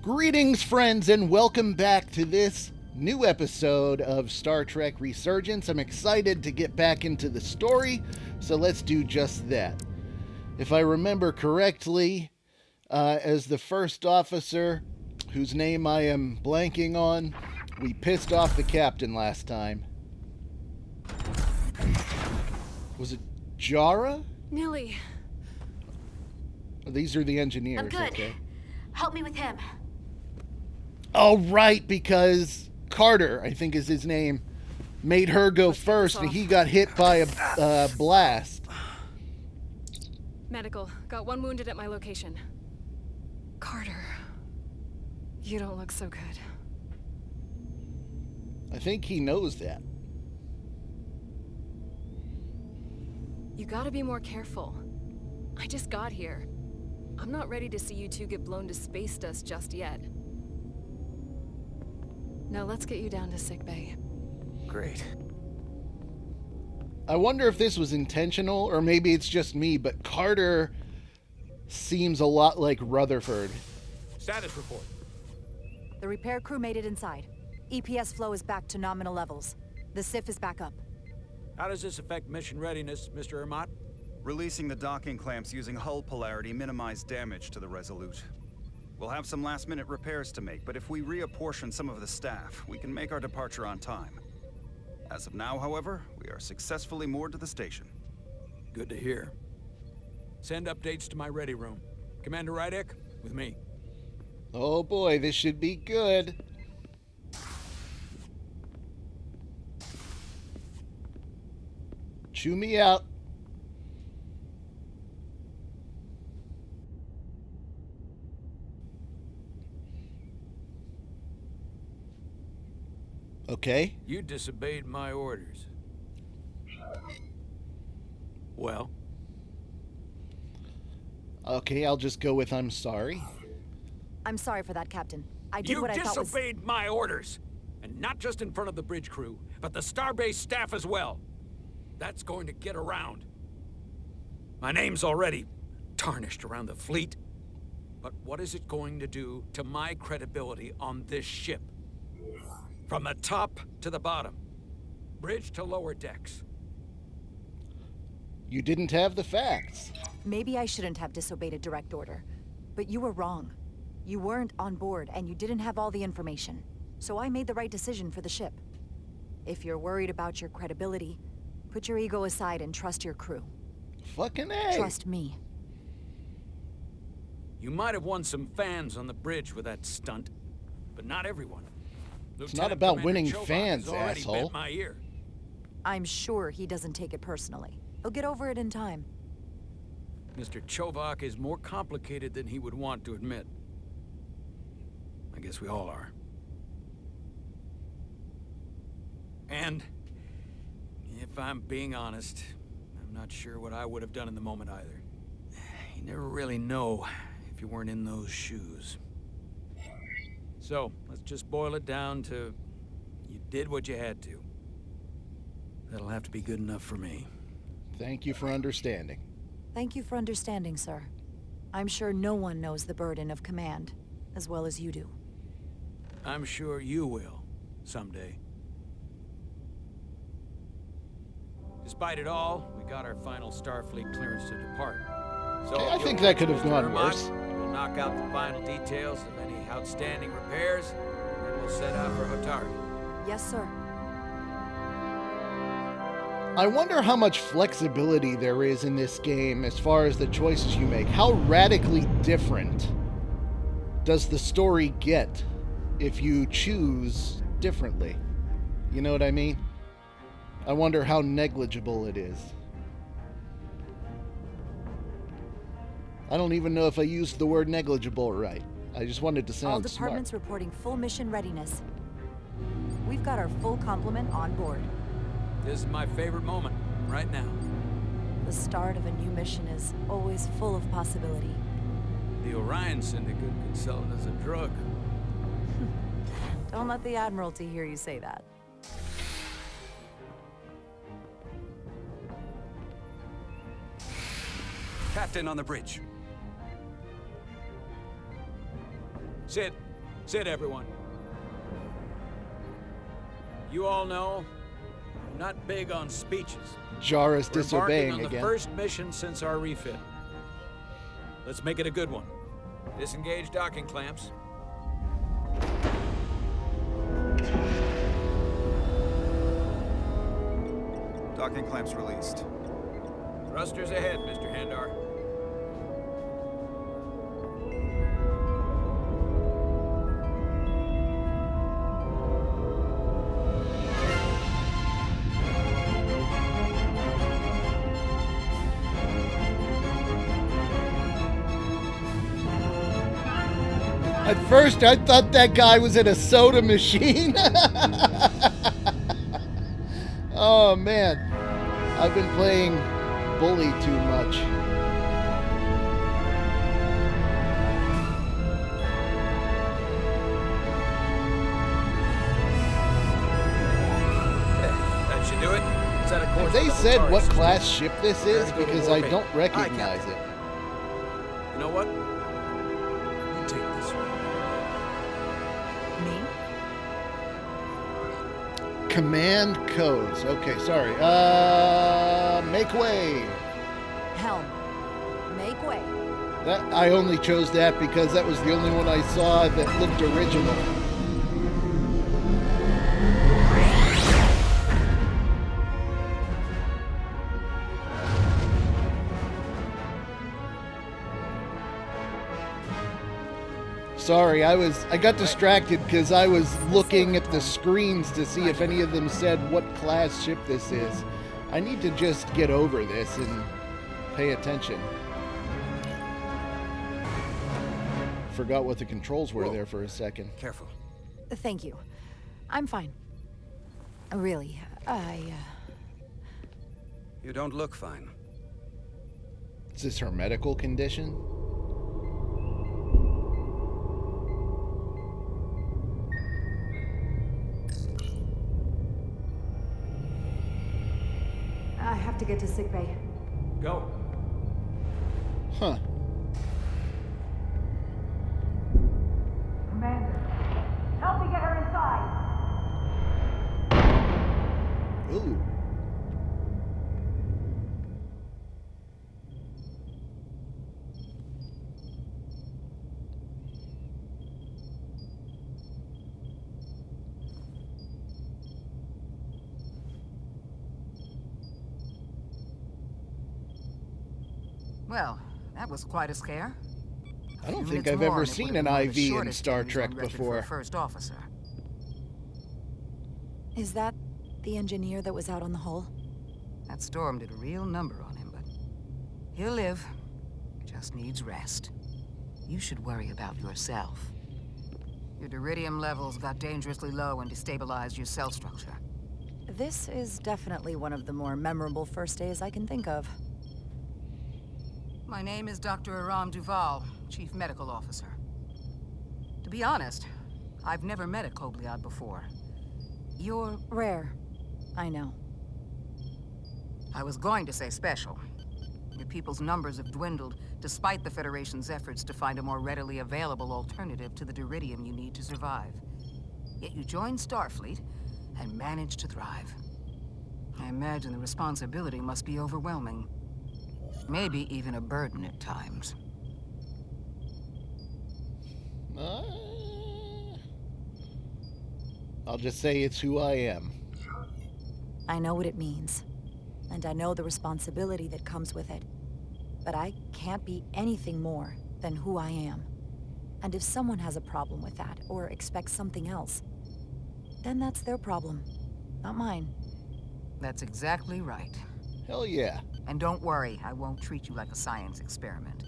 Greetings, friends, and welcome back to this new episode of Star Trek Resurgence. I'm excited to get back into the story, so let's do just that. If I remember correctly, as the first officer, whose name I am blanking on, we pissed off the captain last time. Was it Jara? Nilly. These are the engineers. I'm good. Okay. Help me with him. Oh, right, because Carter, I think is his name, made her go first, and he got hit by a blast. Medical. Got one wounded at my location. Carter. You don't look so good. I think he knows that. You gotta be more careful. I just got here. I'm not ready to see you two get blown to space dust just yet. Now let's get you down to sickbay. Great. I wonder if this was intentional, or maybe it's just me, but Carter seems a lot like Rutherford. Status report. The repair crew made it inside. EPS flow is back to nominal levels. The SIF is back up. How does this affect mission readiness, Mr. Ermot? Releasing the docking clamps using hull polarity minimized damage to the Resolute. We'll have some last-minute repairs to make, but if we reapportion some of the staff, we can make our departure on time. As of now, however, we are successfully moored to the station. Good to hear. Send updates to my ready room. Commander Rydek, with me. Oh boy, this should be good. Chew me out. Okay. You disobeyed my orders. Well? Okay, I'll just go with I'm sorry. I'm sorry for that, Captain. I did what I thought was... You disobeyed my orders! And not just in front of the bridge crew, but the starbase staff as well. That's going to get around. My name's already tarnished around the fleet. But what is it going to do to my credibility on this ship? From the top to the bottom. Bridge to lower decks. You didn't have the facts. Maybe I shouldn't have disobeyed a direct order. But you were wrong. You weren't on board, and you didn't have all the information. So I made the right decision for the ship. If you're worried about your credibility, put your ego aside and trust your crew. Fucking A. Trust me. You might have won some fans on the bridge with that stunt, but not everyone. It's not about winning fans, already asshole. bent my ear. I'm sure he doesn't take it personally. He'll get over it in time. Mr. Chovak is more complicated than he would want to admit. I guess we all are. And, if I'm being honest, I'm not sure what I would have done in the moment either. You never really know if you weren't in those shoes. So, let's just boil it down to, you did what you had to. That'll have to be good enough for me. Thank you for understanding. Thank you for understanding, sir. I'm sure no one knows the burden of command as well as you do. I'm sure you will, someday. Despite it all, we got our final Starfleet clearance to depart. So Okay, I think that could have gone worse. We'll knock out the final details of any outstanding repairs, and we'll set out for Hotari. Yes, sir. I wonder how much flexibility there is in this game as far as the choices you make. How radically different does the story get if you choose differently? You know what I mean? I wonder how negligible it is. I don't even know if I used the word negligible right. I just wanted to sound All departments smart. reporting full mission readiness. We've got our full complement on board. This is my favorite moment, right now. The start of a new mission is always full of possibility. The Orion Syndicate could sell it as a drug. Don't let the Admiralty hear you say that. Captain on the bridge. Sid, Sit, everyone. You all know, I'm not big on speeches. Jara's We're embarking disobeying on the again. first mission since our refit. Let's make it a good one. Disengage docking clamps. Docking clamps released. Thrusters ahead, Mr. Handar. At first, I thought that guy was in a soda machine. Oh, man. I've been playing Bully too much. That should do it. Set a course Have they for the said what Taurus. class ship this is? Very good Because I warping. don't Aye, recognize Captain. it. You know what? You take this one. Me? Command codes. Okay, sorry. Make way. Helm. Make way. That I only chose that because that was the only one I saw that looked original. Sorry, I got distracted because I was looking at the screens to see if any of them said what class ship this is. I need to just get over this and pay attention. Forgot what the controls were Whoa. there for a second. Careful. Thank you. I'm fine. Really, You don't look fine. Is this her medical condition? I have to get to sickbay. Go. Huh. Commander, help me get her inside. Ooh. Well, that was quite a scare. I don't Few think minutes I've more ever and it seen would've an been one of IV the in shortest Star days Trek on record for before. a first officer. Is that the engineer that was out on the hull? That storm did a real number on him, but he'll live. Just needs rest. You should worry about yourself. Your diridium levels got dangerously low and destabilized your cell structure. This is definitely one of the more memorable first days I can think of. My name is Dr. Aram Duval, Chief Medical Officer. To be honest, I've never met a Kobliad before. You're... Rare. I know. I was going to say special. Your people's numbers have dwindled, despite the Federation's efforts to find a more readily available alternative to the diridium you need to survive. Yet you joined Starfleet, and managed to thrive. I imagine the responsibility must be overwhelming. Maybe even a burden at times. I'll just say it's who I am. I know what it means. And I know the responsibility that comes with it. But I can't be anything more than who I am. And if someone has a problem with that, or expects something else, then that's their problem, not mine. That's exactly right. Hell yeah. And don't worry, I won't treat you like a science experiment.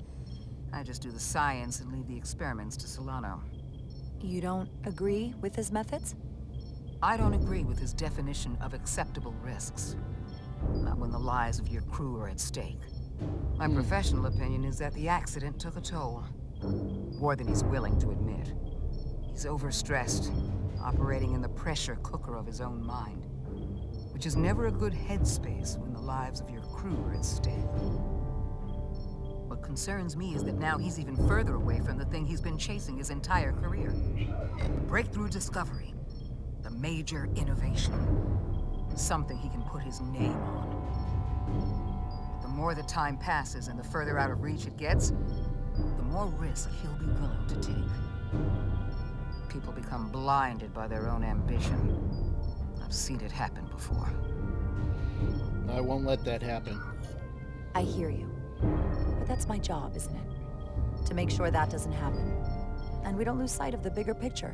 I just do the science and leave the experiments to Solano. You don't agree with his methods? I don't agree with his definition of acceptable risks. Not when the lives of your crew are at stake. My professional opinion is that the accident took a toll. More than he's willing to admit. He's overstressed, operating in the pressure cooker of his own mind. Which is never a good headspace when the lives of your crew are at stake. What concerns me is that now he's even further away from the thing he's been chasing his entire career. breakthrough discovery. The major innovation. Something he can put his name on. But the more the time passes and the further out of reach it gets, the more risk he'll be willing to take. People become blinded by their own ambition. I've seen it happen before. I won't let that happen. I hear you. But that's my job, isn't it? To make sure that doesn't happen. And we don't lose sight of the bigger picture.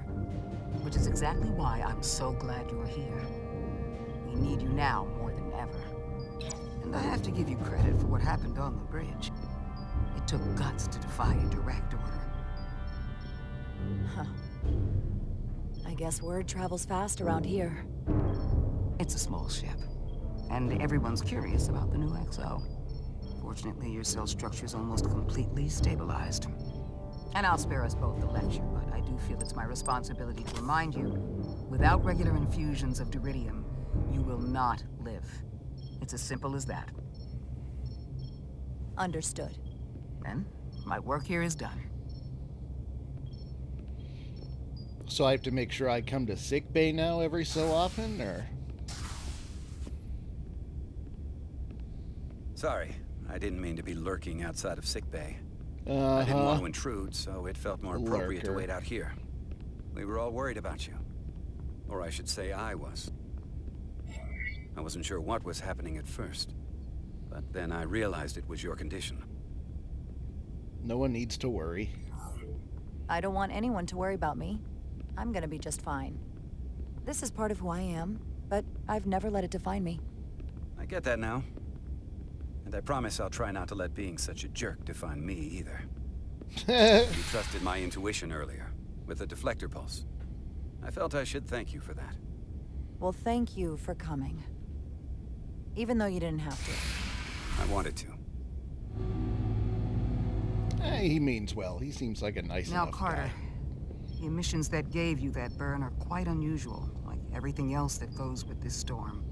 Which is exactly why I'm so glad you're here. We need you now more than ever. And I have to give you credit for what happened on the bridge. It took guts to defy a direct order. Huh. I guess word travels fast around here. It's a small ship. And everyone's curious about the new XO. Fortunately, your cell structure's almost completely stabilized. And I'll spare us both the lecture, but I do feel it's my responsibility to remind you, without regular infusions of duridium, you will not live. It's as simple as that. Understood. Then, my work here is done. So I have to make sure I come to sick bay now every so often, or? Sorry, I didn't mean to be lurking outside of sickbay. Uh-huh. I didn't want to intrude, so it felt more appropriate to Lurker. wait out here. We were all worried about you. Or I should say I was. I wasn't sure what was happening at first. But then I realized it was your condition. No one needs to worry. I don't want anyone to worry about me. I'm gonna be just fine. This is part of who I am, but I've never let it define me. I get that now. And I promise I'll try not to let being such a jerk define me either. You trusted my intuition earlier, with the deflector pulse. I felt I should thank you for that. Well, thank you for coming. Even though you didn't have to. I wanted to. He means well. He seems like a nice Now, enough Carter, guy. the emissions that gave you that burn are quite unusual, like everything else that goes with this storm.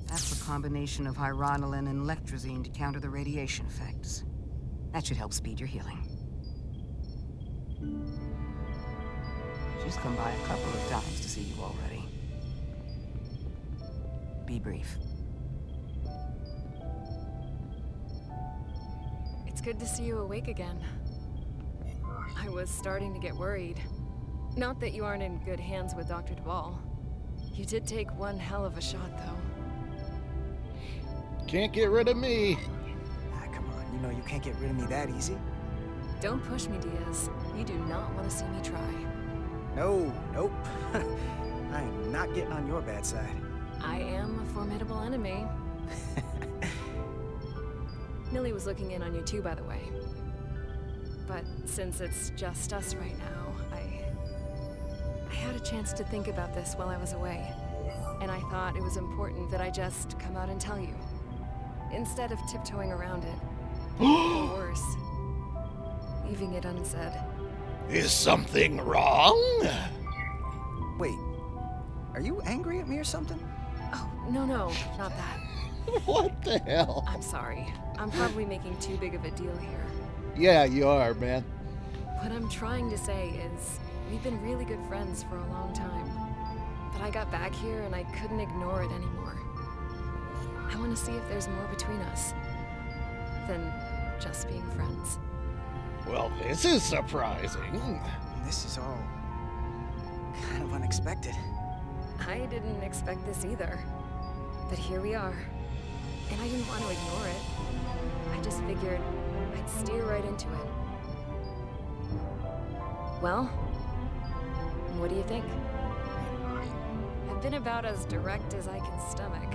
That's a combination of hyronolin and lectrazine to counter the radiation effects. That should help speed your healing. She's come by a couple of times to see you already. Be brief. It's good to see you awake again. I was starting to get worried. Not that you aren't in good hands with Dr. Duvall. You did take one hell of a shot, though. Can't get rid of me. Ah, come on. You know you can't get rid of me that easy. Don't push me, Diaz. You do not want to see me try. No, nope. I am not getting on your bad side. I am a formidable enemy. Millie was looking in on you too, by the way. But since it's just us right now, I had a chance to think about this while I was away. And I thought it was important that I just come out and tell you. Instead of tiptoeing around it. Or worse, leaving it unsaid. Is something wrong? Wait, are you angry at me or something? Oh, no, not that. What the hell? I'm sorry. I'm probably making too big of a deal here. Yeah, you are, man. What I'm trying to say is, we've been really good friends for a long time. But I got back here and I couldn't ignore it anymore. I want to see if there's more between us than just being friends. Well, this is surprising. This is all kind of unexpected. I didn't expect this either. But here we are. And I didn't want to ignore it. I just figured I'd steer right into it. Well, what do you think? I've been about as direct as I can stomach.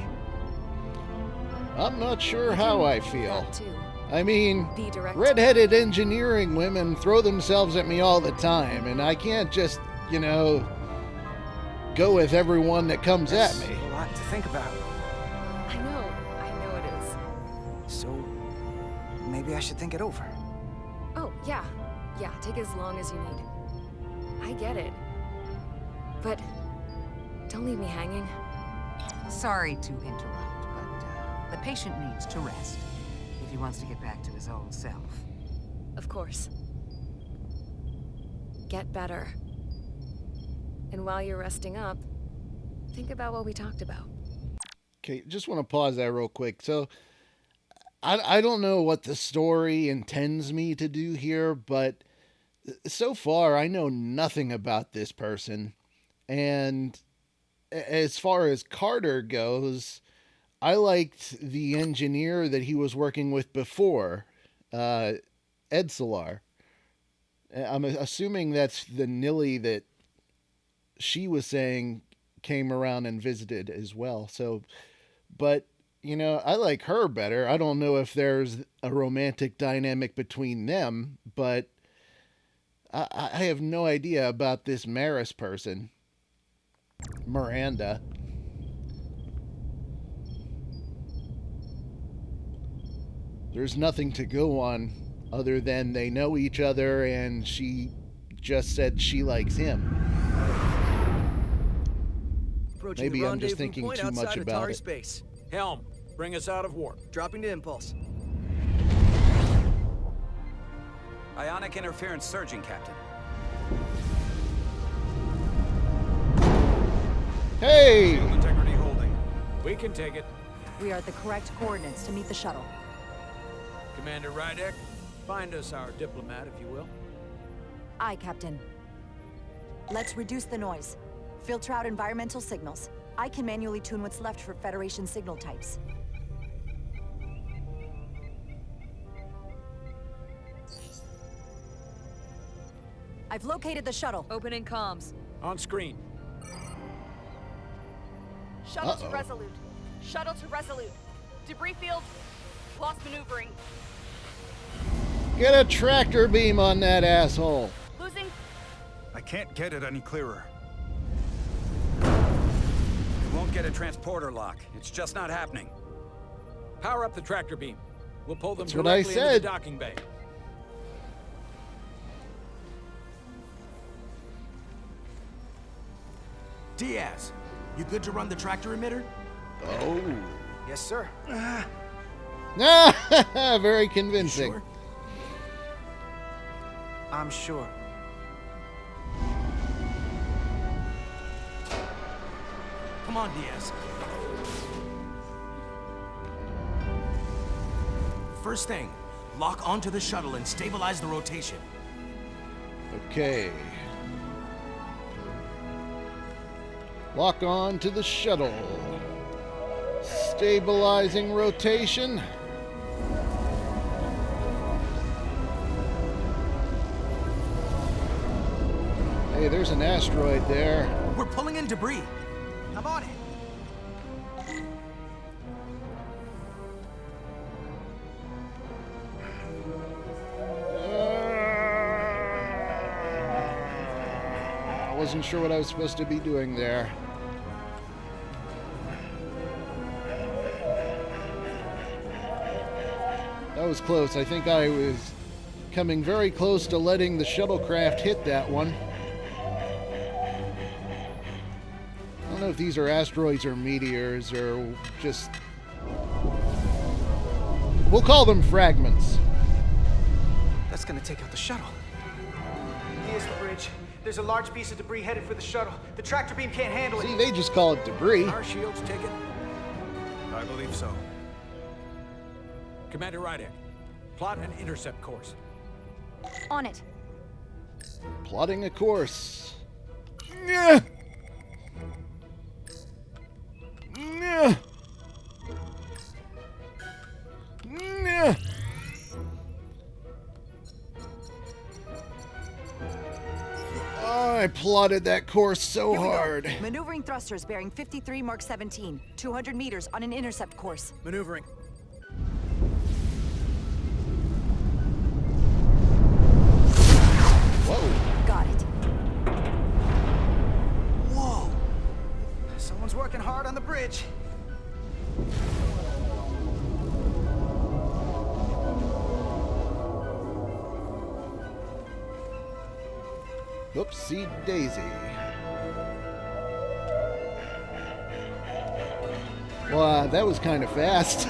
I'm not sure how I feel. That too. I mean, Be direct. redheaded engineering women throw themselves at me all the time, and I can't just, go with everyone that comes at That's me. a lot to think about. I know it is. So, maybe I should think it over. Oh, yeah, take as long as you need. I get it. But don't leave me hanging. Sorry to interrupt, but the patient needs to rest if he wants to get back to his old self. Of course. get better. And while you're resting up, think about what we talked about. Okay, just want to pause that real quick. So, I don't know what the story intends me to do here, but so far I know nothing about this person. And as far as Carter goes, I liked the engineer that he was working with before, Edsalar. I'm assuming that's the Nilly that she was saying came around and visited as well. So, but I like her better. I don't know if there's a romantic dynamic between them, but I have no idea about this Maris person, Miranda. There's nothing to go on other than they know each other and she just said she likes him. Maybe I'm just thinking too much about it. Space. Helm, bring us out of warp. Dropping to impulse. Ionic interference surging, Captain. Hey! Shield integrity holding. We can take it. We are at the correct coordinates to meet the shuttle. Commander Rydek, find us our diplomat, if you will. Aye, Captain. Let's reduce the noise. Filter out environmental signals. I can manually tune what's left for Federation signal types. I've located the shuttle. Opening comms. On screen. Shuttle to Resolute. Shuttle to Resolute. Debris field. Lost maneuvering. Get a tractor beam on that asshole. Losing. I can't get it any clearer. We won't get a transporter lock. It's just not happening. Power up the tractor beam. We'll pull them That's what I directly into the said. docking bay. Diaz, you good to run the tractor emitter? Oh. Yes, sir. Very convincing. Sure? I'm sure. Come on, Diaz. First thing, lock onto the shuttle and stabilize the rotation. Okay. Lock on to the shuttle. Stabilizing rotation. Hey, there's an asteroid there. We're pulling in debris. I'm on it. I wasn't sure what I was supposed to be doing there. That was close. I think I was coming very close to letting the shuttlecraft hit that one. I don't know if these are asteroids or meteors or just... We'll call them fragments. That's gonna take out the shuttle. Here's the bridge. There's a large piece of debris headed for the shuttle. The tractor beam can't handle See, it. they just call it debris. Our shields take it. I believe so. Commander Rydek, plot an intercept course. On it. Plotting a course. Yeah. Yeah. Yeah. I plotted that course so Here we go. hard. Maneuvering thrusters bearing 53 Mark 17. 200 meters on an intercept course. Maneuvering. Whoa. Got it. Whoa! Someone's working hard on the bridge. Oopsie daisy. Wow, that was kind of fast.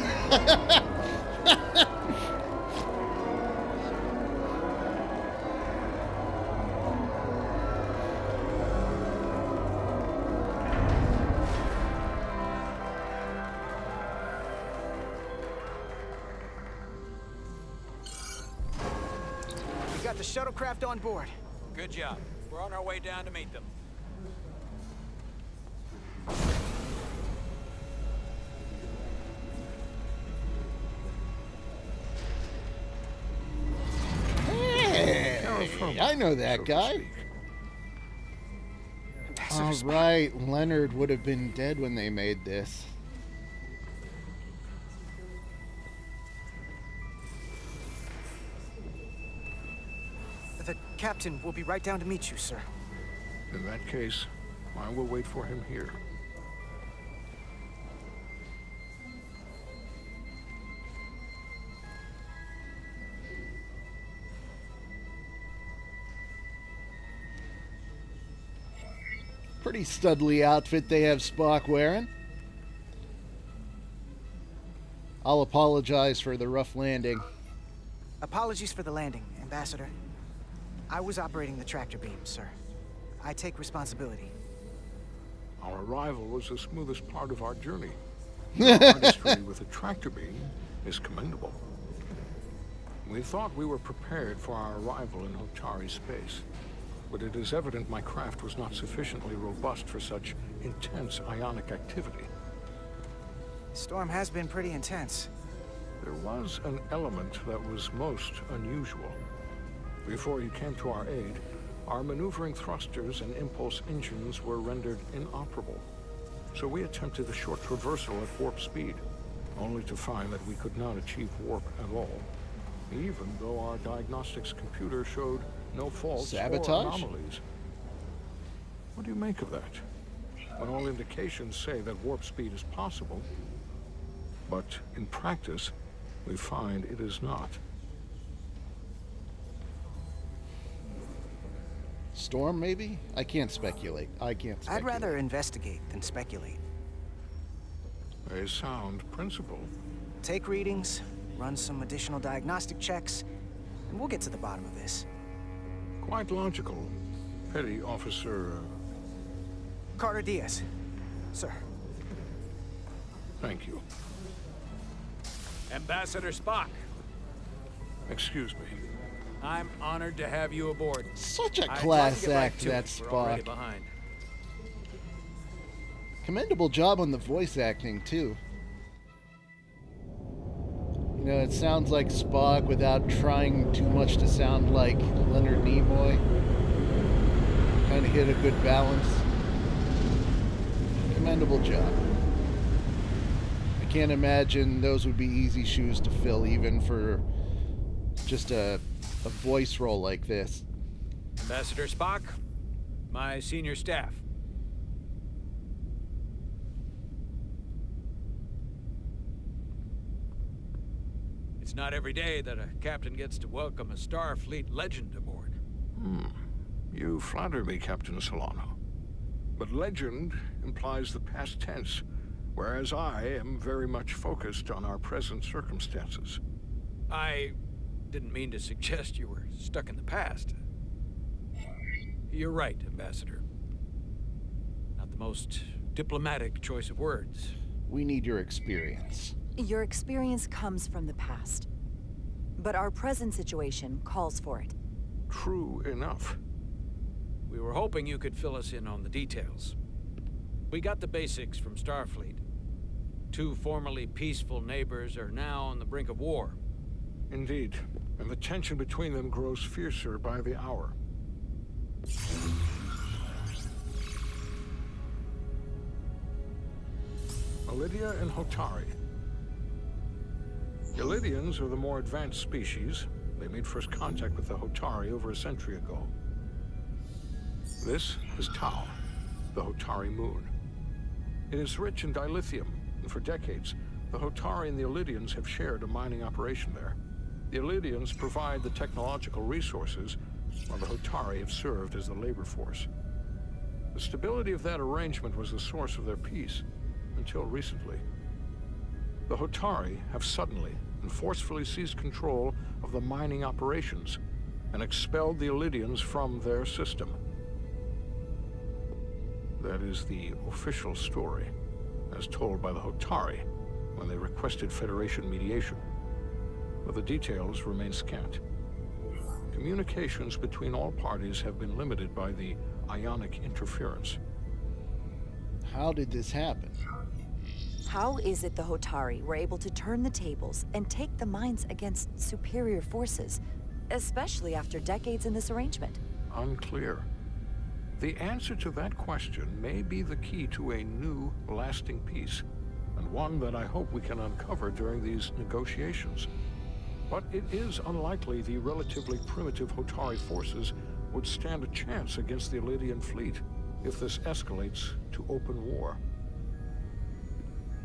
got the shuttlecraft on board. Good job. We're on our way down to meet them. Hey, I know that guy. All right, Leonard would have been dead when they made this. The captain will be right down to meet you, sir. In that case, I will wait for him here. Pretty studly outfit they have Spock wearing. I'll apologize for the rough landing. Apologies for the landing, Ambassador. I was operating the tractor beam, sir. I take responsibility. Our arrival was the smoothest part of our journey. Your artistry with a tractor beam is commendable. We thought we were prepared for our arrival in Hotari space, but it is evident my craft was not sufficiently robust for such intense ionic activity. Storm has been pretty intense. There was an element that was most unusual. Before you came to our aid, our maneuvering thrusters and impulse engines were rendered inoperable. So we attempted a short traversal at warp speed, only to find that we could not achieve warp at all, even though our diagnostics computer showed no faults or anomalies. What do you make of that? When all indications say that warp speed is possible, but in practice, we find it is not. Storm, maybe? I can't speculate. I'd rather investigate than speculate. A sound principle. Take readings, run some additional diagnostic checks, and we'll get to the bottom of this. Quite logical. Petty Officer... Carter Diaz. Sir. Thank you. Ambassador Spock. Excuse me. I'm honored to have you aboard. Such a class act, that Spock. Behind. Commendable job on the voice acting, too. You know, it sounds like Spock without trying too much to sound like Leonard Nimoy. Kind of hit a good balance. Commendable job. I can't imagine those would be easy shoes to fill, even for just a voice role like this. Ambassador Spock, my senior staff. It's not every day that a captain gets to welcome a Starfleet legend aboard. You flatter me, Captain Solano. But legend implies the past tense, whereas I am very much focused on our present circumstances. I didn't mean to suggest you were stuck in the past. You're right, Ambassador. Not the most diplomatic choice of words. We need your experience. Your experience comes from the past. But our present situation calls for it. True enough. We were hoping you could fill us in on the details. We got the basics from Starfleet. Two formerly peaceful neighbors are now on the brink of war. Indeed, and the tension between them grows fiercer by the hour. Lydia and Hotari. The Lydians are the more advanced species. They made first contact with the Hotari over a century ago. This is Tau, the Hotari moon. It is rich in dilithium, and for decades, the Hotari and the Lydians have shared a mining operation there. The Lydians provide the technological resources, while the Hotari have served as the labor force. The stability of that arrangement was the source of their peace, until recently. The Hotari have suddenly and forcefully seized control of the mining operations and expelled the Lydians from their system. That is the official story, as told by the Hotari when they requested Federation mediation. But the details remain scant. Communications between all parties have been limited by the ionic interference. How did this happen? How is it the Hotari were able to turn the tables and take the mines against superior forces, especially after decades in this arrangement? Unclear. The answer to that question may be the key to a new, lasting peace, and one that I hope we can uncover during these negotiations. But it is unlikely the relatively primitive Hotari forces would stand a chance against the Elydian fleet if this escalates to open war.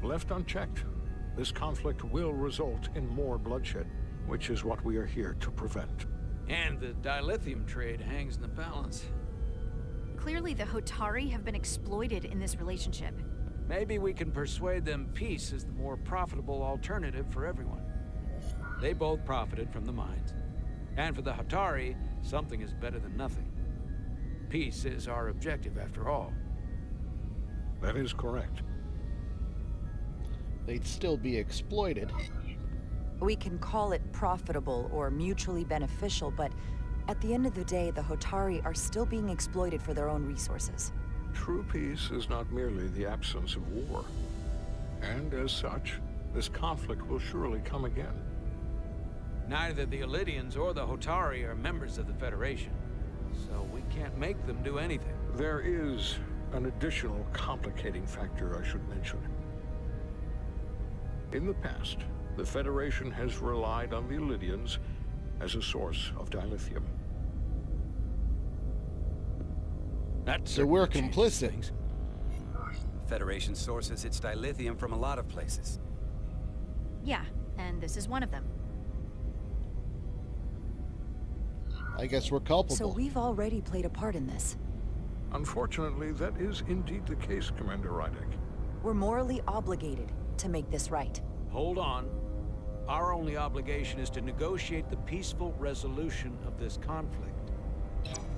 Left unchecked, this conflict will result in more bloodshed, which is what we are here to prevent. And the dilithium trade hangs in the balance. Clearly, the Hotari have been exploited in this relationship. Maybe we can persuade them peace is the more profitable alternative for everyone. They both profited from the mines. And for the Hotari, something is better than nothing. Peace is our objective, after all. That is correct. They'd still be exploited. We can call it profitable or mutually beneficial, but at the end of the day, the Hotari are still being exploited for their own resources. True peace is not merely the absence of war. And as such, this conflict will surely come again. Neither the Elydians or the Hotari are members of the Federation, so we can't make them do anything. There is an additional complicating factor I should mention. In the past, the Federation has relied on the Elydians as a source of dilithium. So we're complicit. The Federation sources its dilithium from a lot of places. Yeah, and this is one of them. I guess we're culpable. So we've already played a part in this. Unfortunately, that is indeed the case, Commander Rydek. We're morally obligated to make this right. Hold on. Our only obligation is to negotiate the peaceful resolution of this conflict.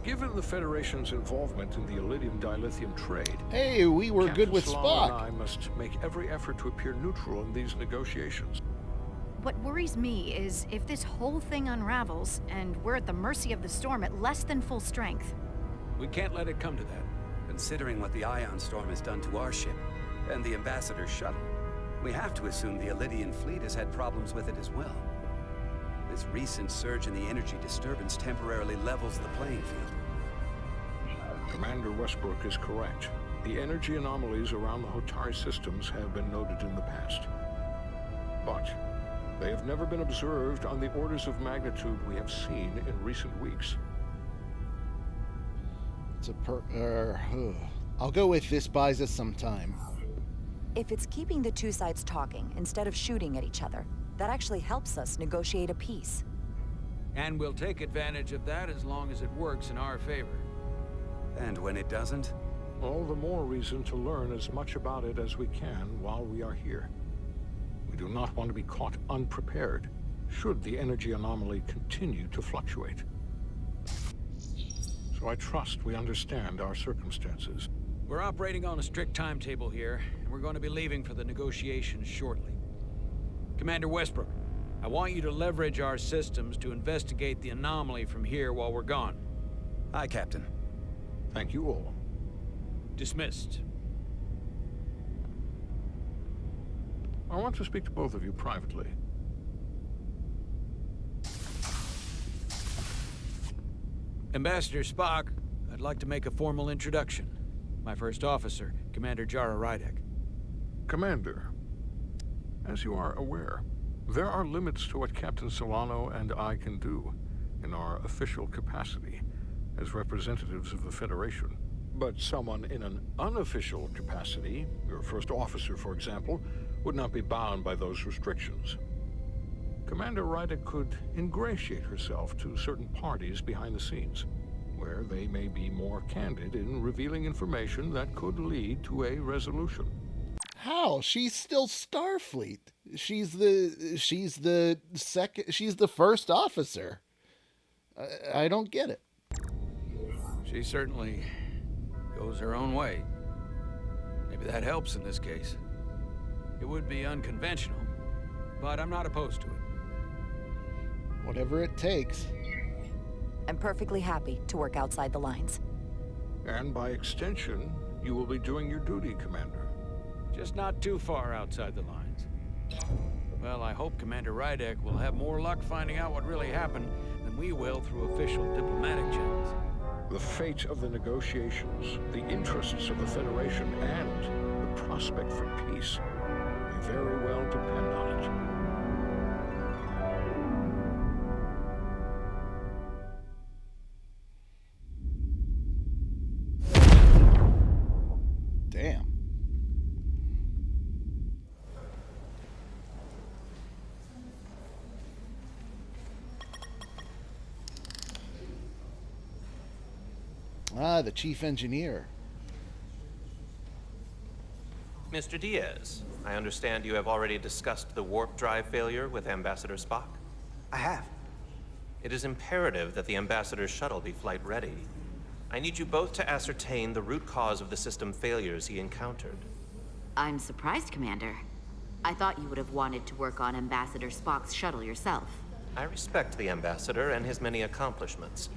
Given the Federation's involvement in the Elydium dilithium trade, hey, we were Captain good with Solano Spock. and I must make every effort to appear neutral in these negotiations. What worries me is if this whole thing unravels, and we're at the mercy of the storm at less than full strength. We can't let it come to that. Considering what the ion storm has done to our ship, and the Ambassador's shuttle, we have to assume the Elydian fleet has had problems with it as well. This recent surge in the energy disturbance temporarily levels the playing field. Commander Westbrook is correct. The energy anomalies around the Hotari systems have been noted in the past. But they have never been observed on the orders of magnitude we have seen in recent weeks. It's I'll go with this buys us some time. If it's keeping the two sides talking instead of shooting at each other, that actually helps us negotiate a peace. And we'll take advantage of that as long as it works in our favor. And when it doesn't? All the more reason to learn as much about it as we can while we are here. We do not want to be caught unprepared, should the energy anomaly continue to fluctuate. So I trust we understand our circumstances. We're operating on a strict timetable here, and we're going to be leaving for the negotiations shortly. Commander Westbrook, I want you to leverage our systems to investigate the anomaly from here while we're gone. Aye, Captain. Thank you all. Dismissed. I want to speak to both of you privately. Ambassador Spock, I'd like to make a formal introduction. My first officer, Commander Jara Rydek. Commander, as you are aware, there are limits to what Captain Solano and I can do in our official capacity as representatives of the Federation. But someone in an unofficial capacity, your first officer, for example, would not be bound by those restrictions. Commander Rydek could ingratiate herself to certain parties behind the scenes, where they may be more candid in revealing information that could lead to a resolution. How? She's still Starfleet. She's the first officer. I don't get it. She certainly goes her own way. Maybe that helps in this case. It would be unconventional, but I'm not opposed to it. Whatever it takes. I'm perfectly happy to work outside the lines. And by extension, you will be doing your duty, Commander. Just not too far outside the lines. Well, I hope Commander Rydek will have more luck finding out what really happened than we will through official diplomatic channels. The fate of the negotiations, the interests of the Federation, and the prospect for peace may very well depend on it. Damn. Ah, the chief engineer. Mr. Diaz, I understand you have already discussed the warp drive failure with Ambassador Spock. I have. It is imperative that the Ambassador's shuttle be flight ready. I need you both to ascertain the root cause of the system failures he encountered. I'm surprised, Commander. I thought you would have wanted to work on Ambassador Spock's shuttle yourself. I respect the Ambassador and his many accomplishments,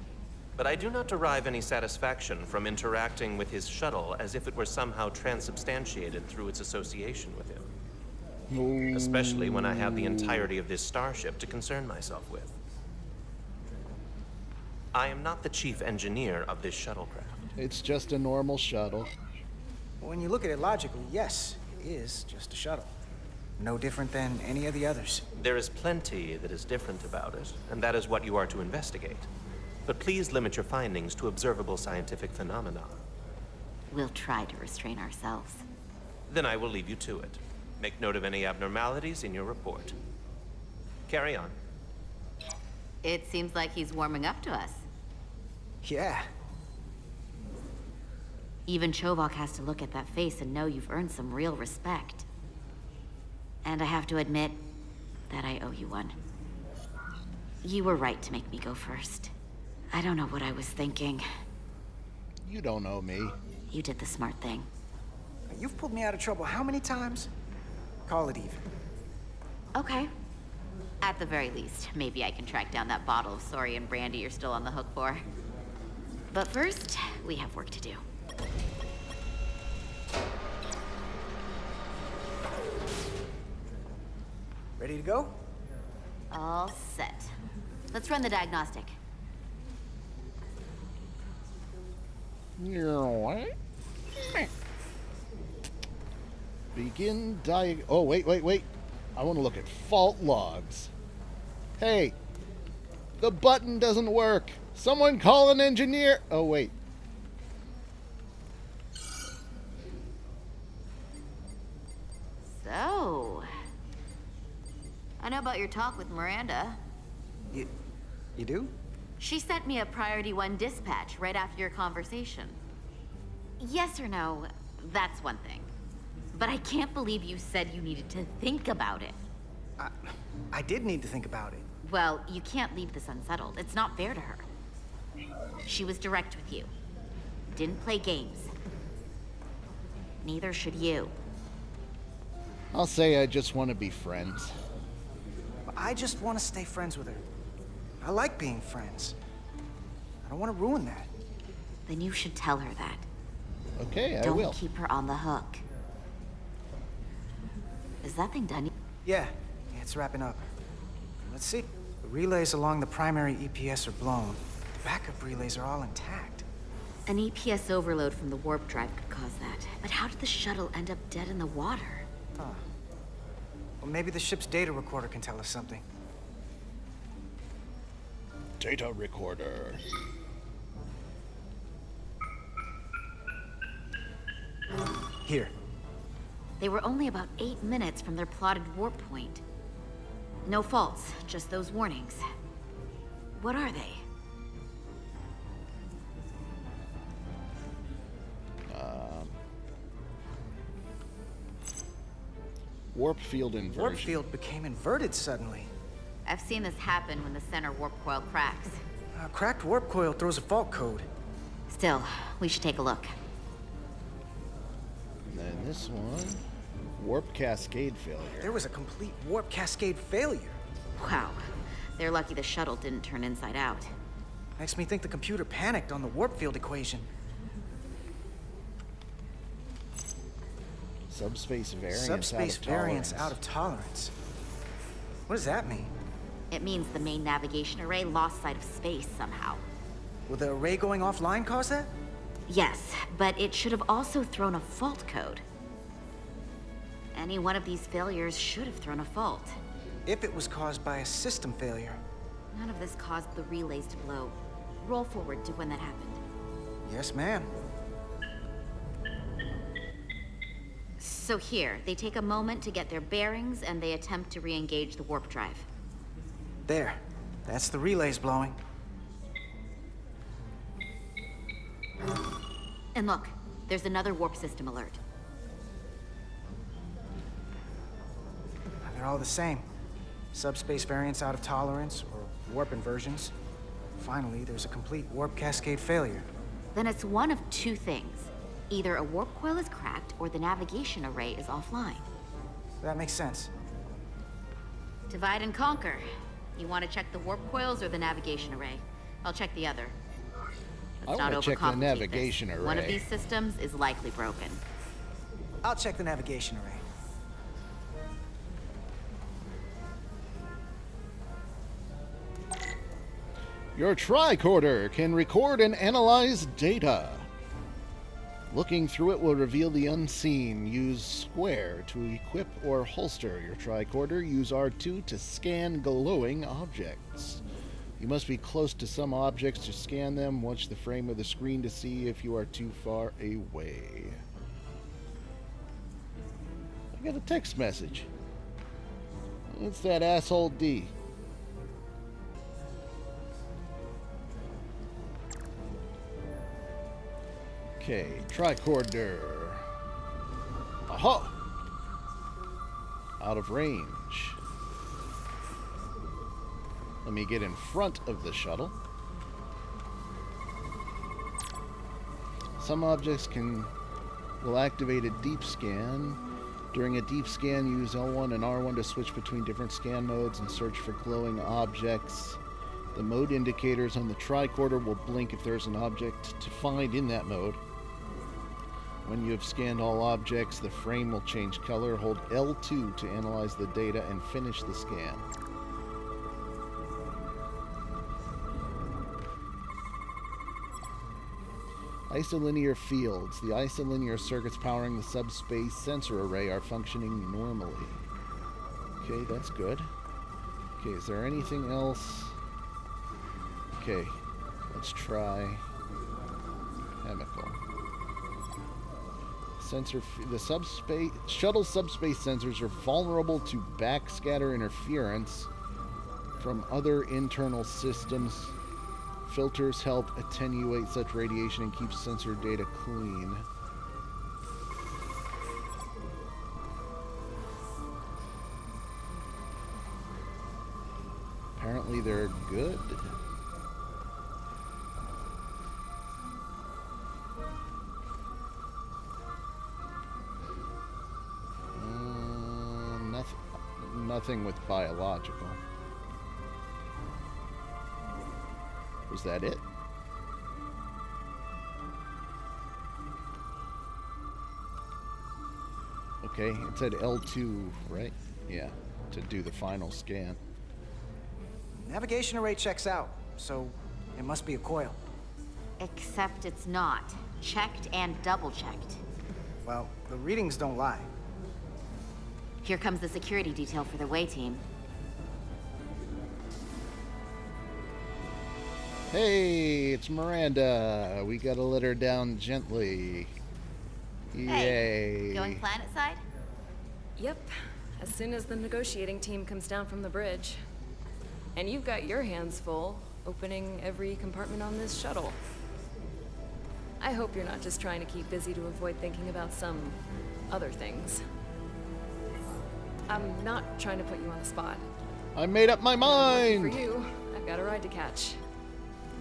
but I do not derive any satisfaction from interacting with his shuttle as if it were somehow transubstantiated through its association with him. Especially when I have the entirety of this starship to concern myself with. I am not the chief engineer of this shuttlecraft. It's just a normal shuttle. When you look at it logically, yes, it is just a shuttle. No different than any of the others. There is plenty that is different about it, and that is what you are to investigate. But please limit your findings to observable scientific phenomena. We'll try to restrain ourselves. Then I will leave you to it. Make note of any abnormalities in your report. Carry on. It seems like he's warming up to us. Yeah. Even Chovok has to look at that face and know you've earned some real respect. And I have to admit that I owe you one. You were right to make me go first. I don't know what I was thinking. You don't know me. You did the smart thing. You've pulled me out of trouble how many times? Call it even. Okay. At the very least, maybe I can track down that bottle of Saurian brandy you're still on the hook for. But first, we have work to do. Ready to go? All set. Let's run the diagnostic. Begin Oh, wait. I want to look at fault logs. Hey, the button doesn't work. Someone call an engineer. Oh, wait. So, I know about your talk with Miranda. You do? She sent me a Priority 1 dispatch right after your conversation. Yes or no, that's one thing. But I can't believe you said you needed to think about it. I did need to think about it. Well, you can't leave this unsettled. It's not fair to her. She was direct with you. Didn't play games. Neither should you. I'll say I just want to be friends. I just want to stay friends with her. I like being friends. I don't want to ruin that. Then you should tell her that. Okay, I Don't will. keep her on the hook. Is that thing done? Yeah, it's wrapping up. Let's see. The relays along the primary EPS are blown. The backup relays are all intact. An EPS overload from the warp drive could cause that. But how did the shuttle end up dead in the water? Huh. Well, maybe the ship's data recorder can tell us something. Data recorder. Here. They were only about 8 minutes from their plotted warp point. No faults, just those warnings. What are they? Warp field inversion. Warp field became inverted suddenly. I've seen this happen when the center warp coil cracks. A cracked warp coil throws a fault code. Still, we should take a look. And then this one, warp cascade failure. There was a complete warp cascade failure. Wow. They're lucky the shuttle didn't turn inside out. Makes me think the computer panicked on the warp field equation. Subspace variance Subspace out of variance tolerance. out of tolerance. What does that mean? It means the main navigation array lost sight of space somehow. Will the array going offline cause that? Yes, but it should have also thrown a fault code. Any one of these failures should have thrown a fault. If it was caused by a system failure. None of this caused the relays to blow. Roll forward to when that happened. Yes, ma'am. So here, they take a moment to get their bearings and they attempt to re-engage the warp drive. There. That's the relays blowing. And look, there's another warp system alert. They're all the same. Subspace variance out of tolerance, or warp inversions. Finally, there's a complete warp cascade failure. Then it's one of two things. Either a warp coil is cracked, or the navigation array is offline. That makes sense. Divide and conquer. You want to check the warp coils or the navigation array? I'll check the other. I want to check the navigation array. One of these systems is likely broken. I'll check the navigation array. Your tricorder can record and analyze data. Looking through it will reveal the unseen. Use square to equip or holster your tricorder. Use R2 to scan glowing objects. You must be close to some objects to scan them. Watch the frame of the screen to see if you are too far away. I got a text message. It's that asshole D. Okay, tricorder. Aha! Out of range. Let me get in front of the shuttle. Some objects will activate a deep scan. During a deep scan, use L1 and R1 to switch between different scan modes and search for glowing objects. The mode indicators on the tricorder will blink if there's an object to find in that mode. When you have scanned all objects, the frame will change color. Hold L2 to analyze the data and finish the scan. Isolinear fields. The isolinear circuits powering the subspace sensor array are functioning normally. Okay, that's good. Okay, is there anything else? Okay, let's try chemical. The shuttle subspace sensors are vulnerable to backscatter interference from other internal systems. Filters help attenuate such radiation and keep sensor data clean. Apparently they're good. Nothing with biological. Was that it? Okay, it said L2, right? Yeah, to do the final scan. Navigation array checks out, so it must be a coil. Except it's not. Checked and double-checked. Well, the readings don't lie. Here comes the security detail for the way team. Hey, it's Miranda. We gotta let her down gently. Yay. Hey, going planetside? Yep, as soon as the negotiating team comes down from the bridge. And you've got your hands full, opening every compartment on this shuttle. I hope you're not just trying to keep busy to avoid thinking about some other things. I'm not trying to put you on the spot. I made up my mind! For you, I've got a ride to catch.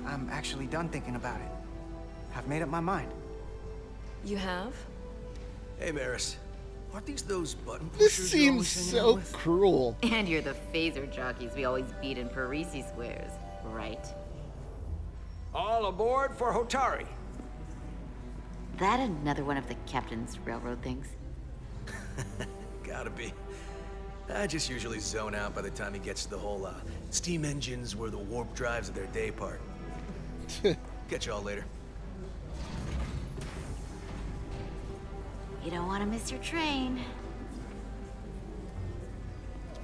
I'm actually done thinking about it. I've made up my mind. You have? Hey, Maris. Aren't these those button This pushers seems so cruel. And you're the phaser jockeys we always beat in Parisi squares, right? All aboard for Hotari. That another one of the captain's railroad things? Gotta be. I just usually zone out by the time he gets to the whole, steam engines were the warp drives of their day part. Catch y'all later. You don't want to miss your train.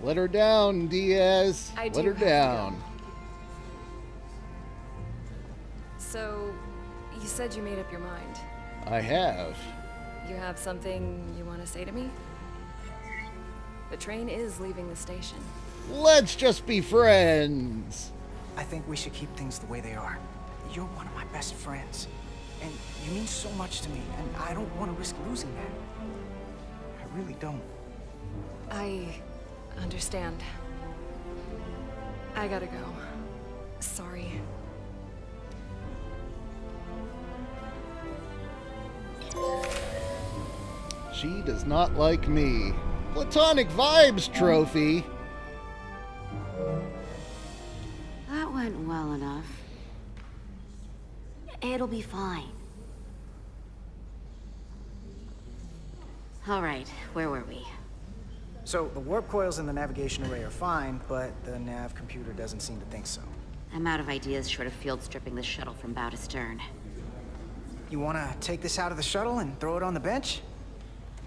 Let her down, Diaz. Let her down. So, you said you made up your mind. I have. You have something you want to say to me? The train is leaving the station. Let's just be friends. I think we should keep things the way they are. You're one of my best friends. And you mean so much to me, and I don't want to risk losing that. I really don't. I understand. I gotta go. Sorry. She does not like me. Platonic Vibes trophy. That went well enough. It'll be fine. All right, where were we? So, the warp coils in the navigation array are fine, but the nav computer doesn't seem to think so. I'm out of ideas short of field stripping the shuttle from bow to stern. You want to take this out of the shuttle and throw it on the bench?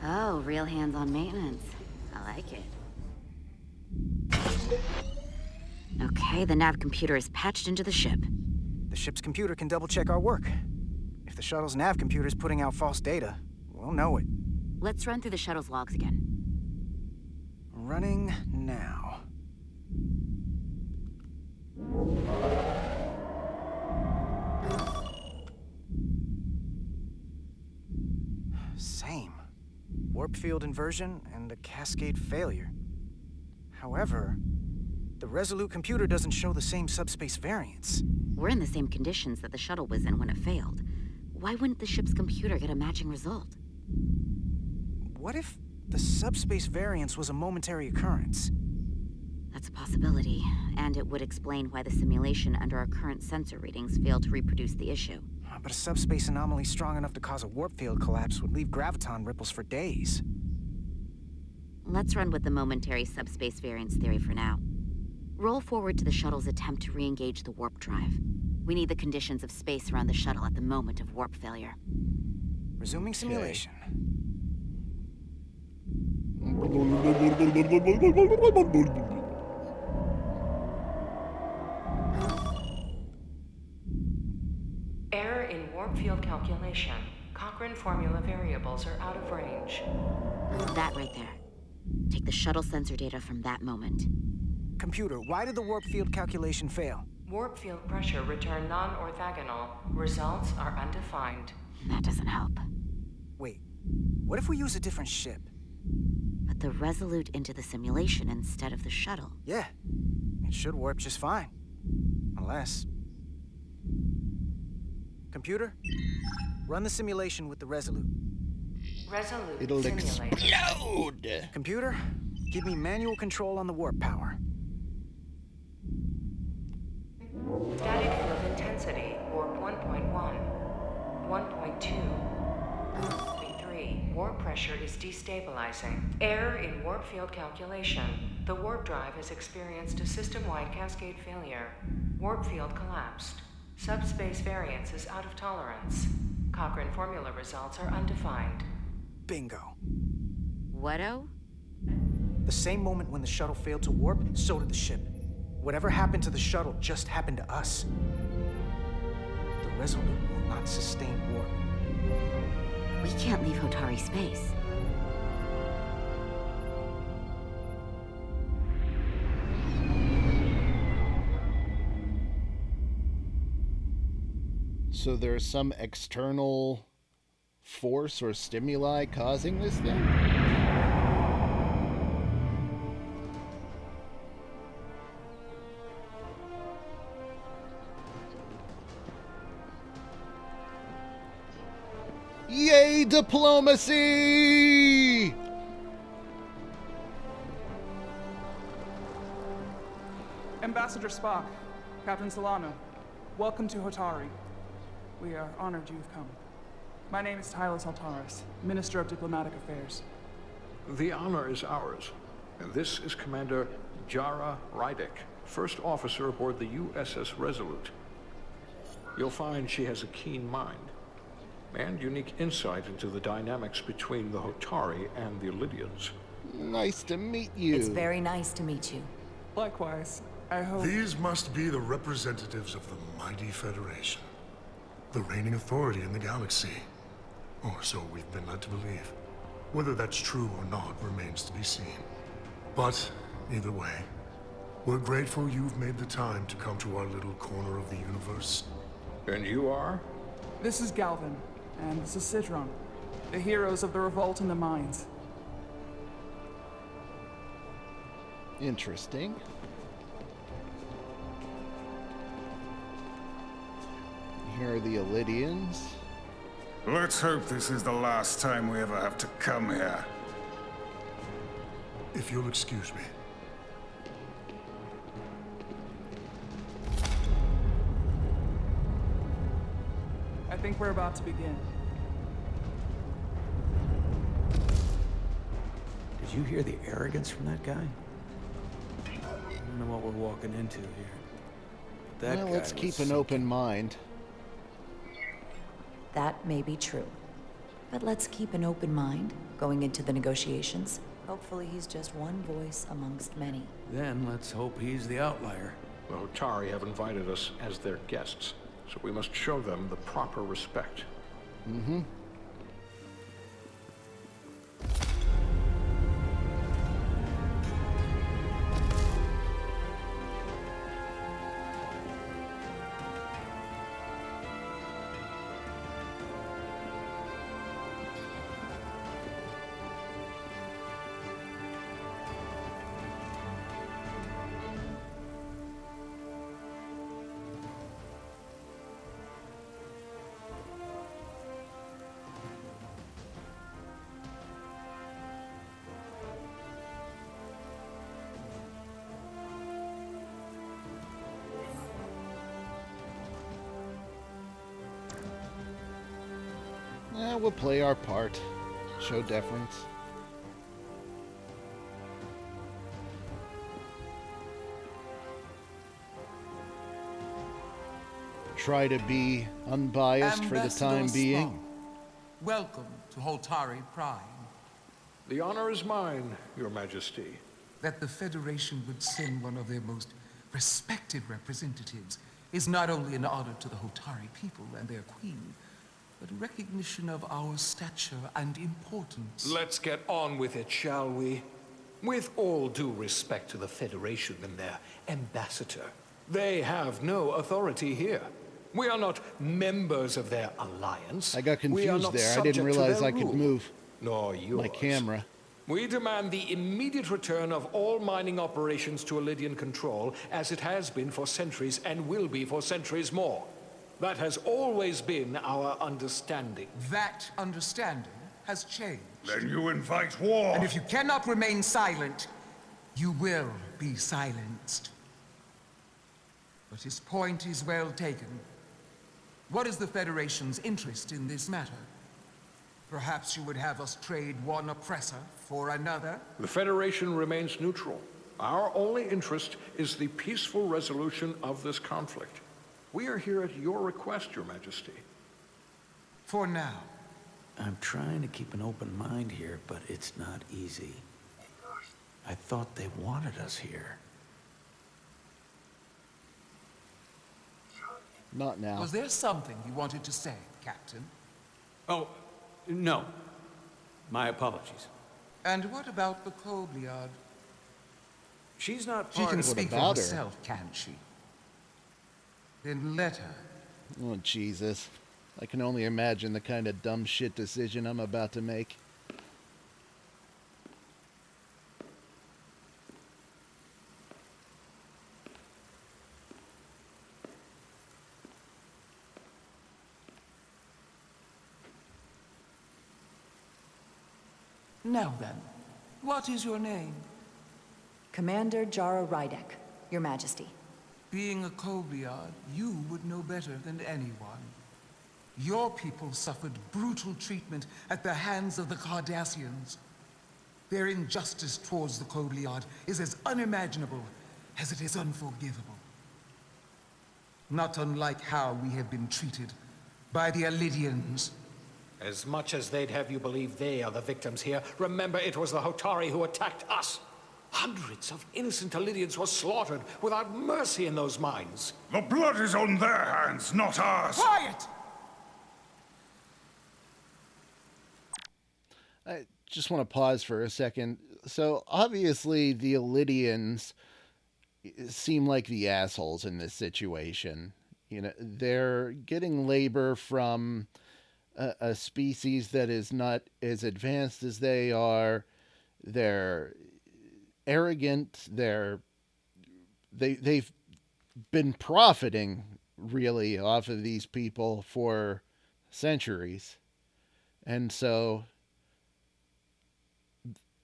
Oh, real hands-on maintenance. I like it. Okay, the nav computer is patched into the ship. The ship's computer can double-check our work. If the shuttle's nav computer is putting out false data, we'll know it. Let's run through the shuttle's logs again. Running now. Same. Warp field inversion and a cascade failure. However, the Resolute computer doesn't show the same subspace variance. We're in the same conditions that the shuttle was in when it failed. Why wouldn't the ship's computer get a matching result? What if the subspace variance was a momentary occurrence? That's a possibility, and it would explain why the simulation under our current sensor readings failed to reproduce the issue. But a subspace anomaly strong enough to cause a warp field collapse would leave graviton ripples for days. Let's run with the momentary subspace variance theory for now. Roll forward to the shuttle's attempt to re-engage the warp drive. We need the conditions of space around the shuttle at the moment of warp failure. Resuming simulation. Error in warp field calculation. Cochrane formula variables are out of range. That right there. Take the shuttle sensor data from that moment. Computer, why did the warp field calculation fail? Warp field pressure returned non-orthogonal. Results are undefined. That doesn't help. Wait, what if we use a different ship? Put the Resolute into the simulation instead of the shuttle. Yeah, it should warp just fine. Unless... Computer, run the simulation with the Resolute. Resolute It'll simulated. explode. Computer, give me manual control on the warp power. Static field intensity, warp 1.1. 1.2. 3. Warp pressure is destabilizing. Error in warp field calculation. The warp drive has experienced a system-wide cascade failure. Warp field collapsed. Subspace variance is out of tolerance. Cochrane formula results are undefined. Bingo. What-o? The same moment when the shuttle failed to warp, so did the ship. Whatever happened to the shuttle just happened to us. The Resolute will not sustain warp. We can't leave Hotari space. So there's some external force or stimuli causing this thing? Yay, diplomacy! Ambassador Spock, Captain Solano. Welcome to Hotari. We are honored you've come. My name is Tylos Altaris, Minister of Diplomatic Affairs. The honor is ours. And this is Commander Jara Rydek, first officer aboard the U.S.S. Resolute. You'll find she has a keen mind and unique insight into the dynamics between the Hotari and the Lydians. Nice to meet you. It's very nice to meet you. Likewise. I hope... These must be the representatives of the mighty Federation. The reigning authority in the galaxy. Or so we've been led to believe. Whether that's true or not remains to be seen. But, either way, we're grateful you've made the time to come to our little corner of the universe. And you are? This is Galvin, and this is Citron, the heroes of the revolt in the mines. Interesting. Here are the Lydians. Let's hope this is the last time we ever have to come here. If you'll excuse me. I think we're about to begin. Did you hear the arrogance from that guy? I don't know what we're walking into here. But that well, guy let's keep an was open mind. That may be true. But let's keep an open mind going into the negotiations. Hopefully he's just one voice amongst many. Then let's hope he's the outlier. The Hotari have invited us as their guests, so we must show them the proper respect. Mm-hmm. We'll play our part. Show deference. Try to be unbiased for the time being. Welcome to Hotari Prime. The honor is mine, Your Majesty. That the Federation would send one of their most respected representatives is not only an honor to the Hotari people and their queen, but recognition of our stature and importance. Let's get on with it, shall we? With all due respect to the Federation and their ambassador, they have no authority here. We are not members of their alliance. I got confused there. I didn't realize I could move my camera. We demand the immediate return of all mining operations to Lydian control, as it has been for centuries and will be for centuries more. That has always been our understanding. That understanding has changed. Then you invite war. And if you cannot remain silent, you will be silenced. But his point is well taken. What is the Federation's interest in this matter? Perhaps you would have us trade one oppressor for another? The Federation remains neutral. Our only interest is the peaceful resolution of this conflict. We are here at your request, Your Majesty. For now. I'm trying to keep an open mind here, but it's not easy. I thought they wanted us here. Not now. Was there something you wanted to say, Captain? Oh, no. My apologies. And what about the Kobliad? She's not She part can of... speak for herself, can't she? Then let her. Oh, Jesus. I can only imagine the kind of dumb shit decision I'm about to make. Now then, what is your name? Commander Jara Rydek, Your Majesty. Being a Kobliad, you would know better than anyone. Your people suffered brutal treatment at the hands of the Cardassians. Their injustice towards the Kobliad is as unimaginable as it is unforgivable. Not unlike how we have been treated by the Alidians. As much as they'd have you believe they are the victims here, remember it was the Hotari who attacked us. Hundreds of innocent Alidians were slaughtered without mercy in those mines. The blood is on their hands, not ours. Quiet! I just want to pause for a second. So obviously the Alidians seem like the assholes in this situation. You know, they're getting labor from a species that is not as advanced as they are. They're arrogant. They've been profiting really off of these people for centuries, and so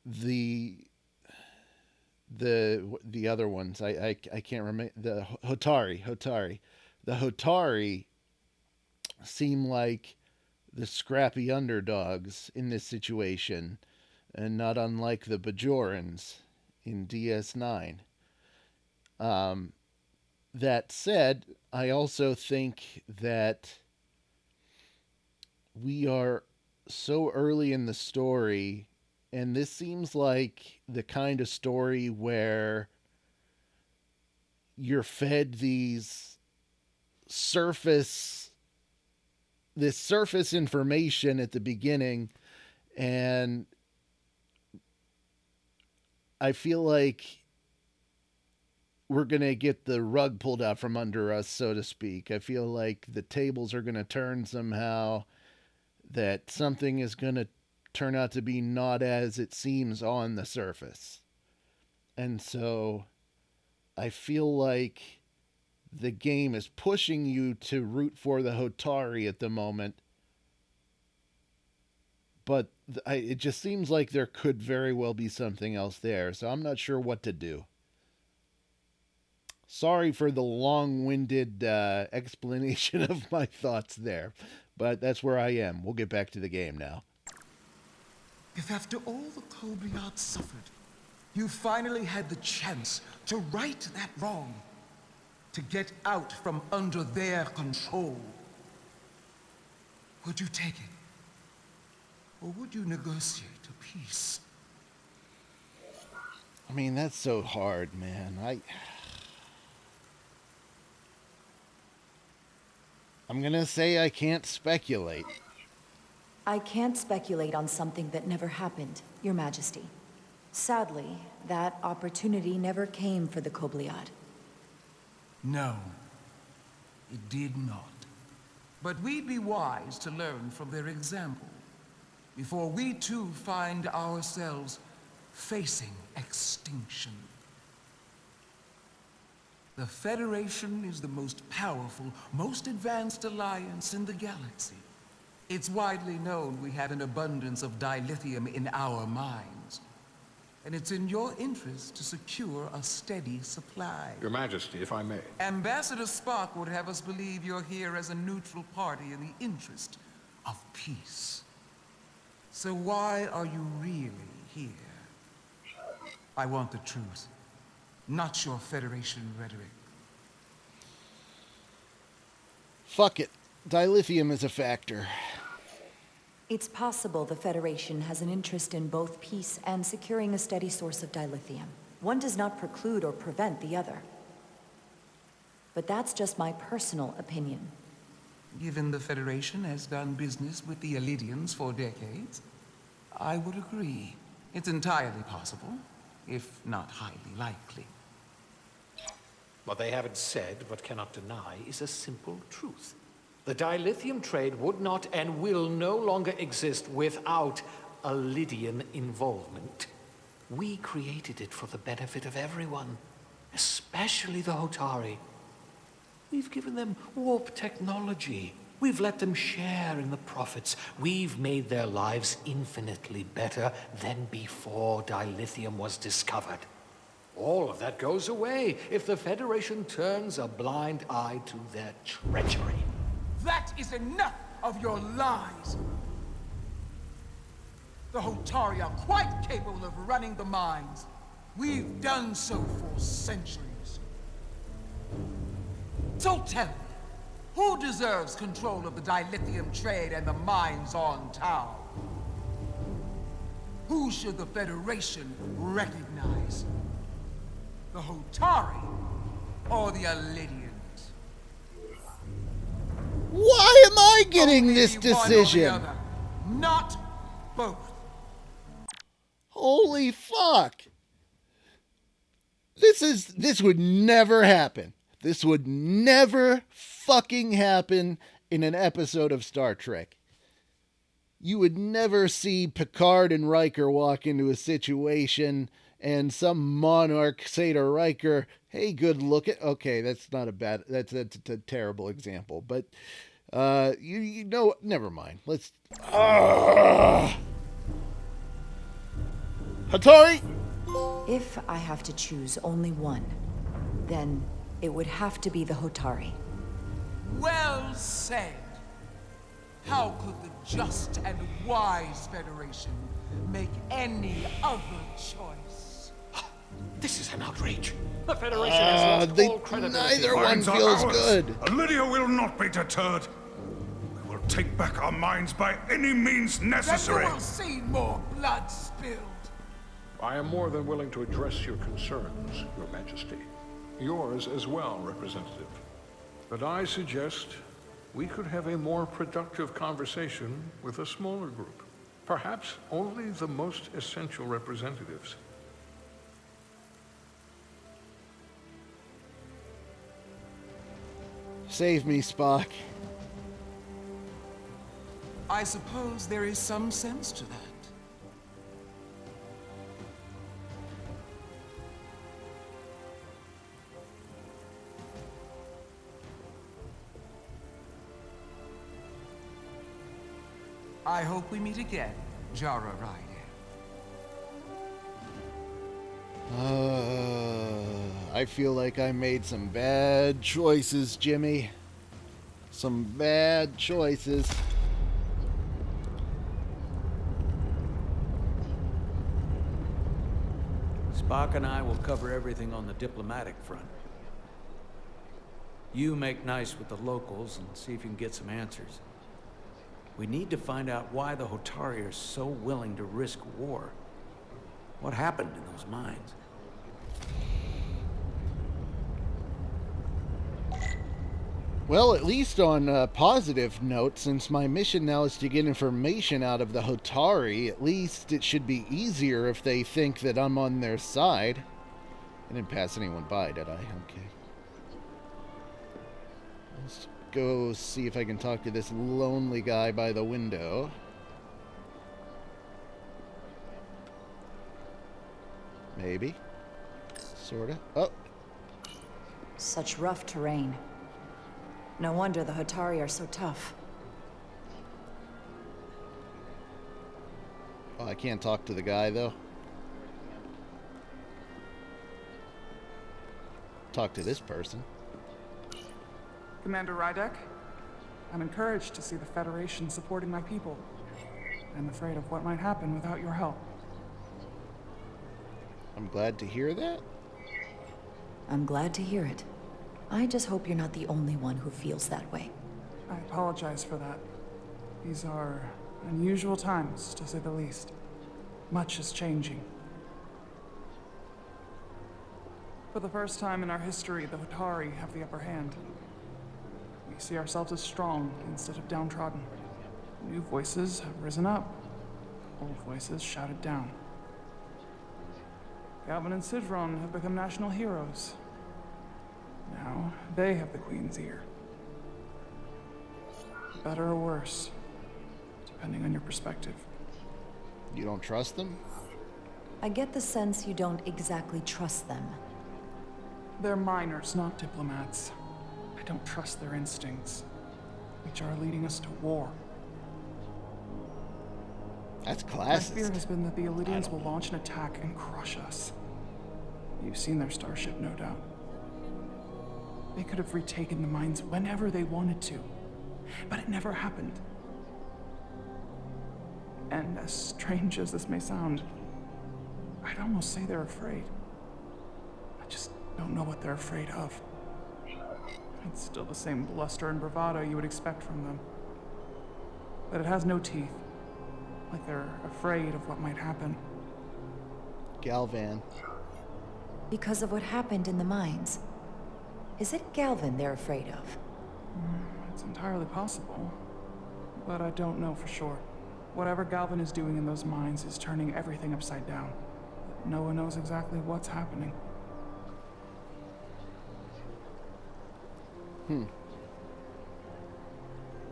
the other ones I can't remember, the Hotari. The Hotari seem like the scrappy underdogs in this situation, and not unlike the Bajorans in DS9. That said, I also think that we are so early in the story, and this seems like the kind of story where you're fed this surface information at the beginning, and I feel like we're going to get the rug pulled out from under us, so to speak. I feel like the tables are going to turn somehow, that something is going to turn out to be not as it seems on the surface. And so I feel like the game is pushing you to root for the Hotari at the moment, but it just seems like there could very well be something else there, so I'm not sure what to do. Sorry for the long-winded explanation of my thoughts there, but that's where I am. We'll get back to the game now. If after all the Kobliad suffered, you finally had the chance to right that wrong, to get out from under their control, would you take it? Or would you negotiate a peace? I mean, that's so hard, man. I'm gonna say I can't speculate. I can't speculate on something that never happened, Your Majesty. Sadly, that opportunity never came for the Kobliad. No, it did not. But we'd be wise to learn from their example, before we too find ourselves facing extinction. The Federation is the most powerful, most advanced alliance in the galaxy. It's widely known we have an abundance of dilithium in our mines. And it's in your interest to secure a steady supply. Your Majesty, if I may. Ambassador Spock would have us believe you're here as a neutral party in the interest of peace. So why are you really here? I want the truth, not your Federation rhetoric. Fuck it. Dilithium is a factor. It's possible the Federation has an interest in both peace and securing a steady source of dilithium. One does not preclude or prevent the other. But that's just my personal opinion. Given the Federation has done business with the Alidians for decades, I would agree. It's entirely possible, if not highly likely. What they haven't said, but cannot deny, is a simple truth. The dilithium trade would not and will no longer exist without Alidian involvement. We created it for the benefit of everyone, especially the Hotari. We've given them warp technology. We've let them share in the profits. We've made their lives infinitely better than before dilithium was discovered. All of that goes away if the Federation turns a blind eye to their treachery. That is enough of your lies! The Hotari are quite capable of running the mines. We've done so for centuries. So tell me, who deserves control of the dilithium trade and the mines on Tau? Who should the Federation recognize? The Hotari or the Alidians? Why am I getting this decision? Not both. Holy fuck. This would never happen. This would never fucking happen in an episode of Star Trek. You would never see Picard and Riker walk into a situation and some monarch say to Riker, hey, good look at... Okay, that's not a bad... That's a terrible example. But, you know... Never mind. Let's... Hattori! If I have to choose only one, then it would have to be the Hotari. Well said. How could the just and wise Federation make any other choice? This is an outrage. The Federation has lost all credibility. Neither one feels good. Lydia will not be deterred. We will take back our minds by any means necessary. Then you will see more blood spilled. I am more than willing to address your concerns, Your Majesty. Yours as well, Representative. But I suggest we could have a more productive conversation with a smaller group. Perhaps only the most essential representatives. Save me, Spock. I suppose there is some sense to that. I hope we meet again, Jara Ryder. I feel like I made some bad choices, Jimmy. Some bad choices. Spock and I will cover everything on the diplomatic front. You make nice with the locals and see if you can get some answers. We need to find out why the Hotari are so willing to risk war. What happened in those mines? Well, at least on a positive note, since my mission now is to get information out of the Hotari, at least it should be easier if they think that I'm on their side. I didn't pass anyone by, did I? Okay. Let's go see if I can talk to this lonely guy by the window. Maybe. Sorta. Oh. Such rough terrain. No wonder the Hotari are so tough. Oh, I can't talk to the guy, though. Talk to this person. Commander Rydek, I'm encouraged to see the Federation supporting my people. I'm afraid of what might happen without your help. I'm glad to hear that. I'm glad to hear it. I just hope you're not the only one who feels that way. I apologize for that. These are unusual times, to say the least. Much is changing. For the first time in our history, the Hotari have the upper hand. We see ourselves as strong instead of downtrodden. New voices have risen up. Old voices shouted down. Galvin and Sidron have become national heroes. Now, they have the Queen's ear. Better or worse, depending on your perspective. You don't trust them? I get the sense you don't exactly trust them. They're miners, not diplomats. I don't trust their instincts, which are leading us to war. That's My classist. fear has been that the Illidians will launch an attack and crush us. You've seen their starship, no doubt. They could have retaken the mines whenever they wanted to, but it never happened. And as strange as this may sound, I'd almost say they're afraid. I just don't know what they're afraid of. It's still the same bluster and bravado you would expect from them. But it has no teeth, like they're afraid of what might happen. Galvan. Because of what happened in the mines. Is it Galvan they're afraid of? It's entirely possible, but I don't know for sure. Whatever Galvan is doing in those mines is turning everything upside down. No one knows exactly what's happening.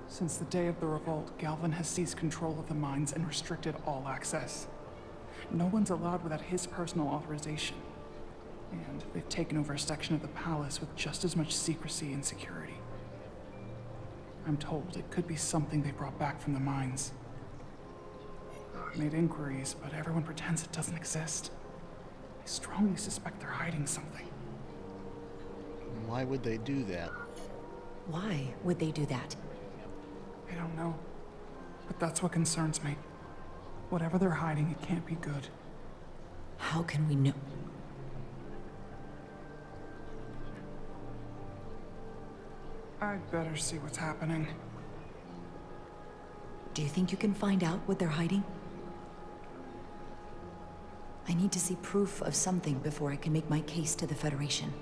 Since the day of the revolt, Galvan has seized control of the mines and restricted all access. No one's allowed without his personal authorization. And they've taken over a section of the palace with just as much secrecy and security. I'm told it could be something they brought back from the mines. I've made inquiries, but everyone pretends it doesn't exist. I strongly suspect they're hiding something. Why would they do that? Why would they do that? I don't know. But that's what concerns me. Whatever they're hiding, it can't be good. How can we know? I'd better see what's happening. Do you think you can find out what they're hiding? I need to see proof of something before I can make my case to the Federation.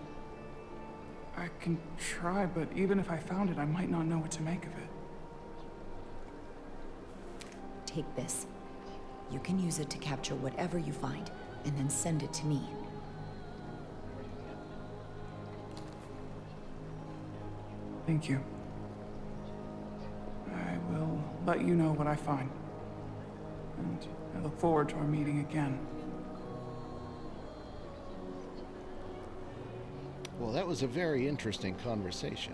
I can try, but even if I found it, I might not know what to make of it. Take this. You can use it to capture whatever you find, and then send it to me. Thank you. I will let you know what I find. And I look forward to our meeting again. Well, that was a very interesting conversation.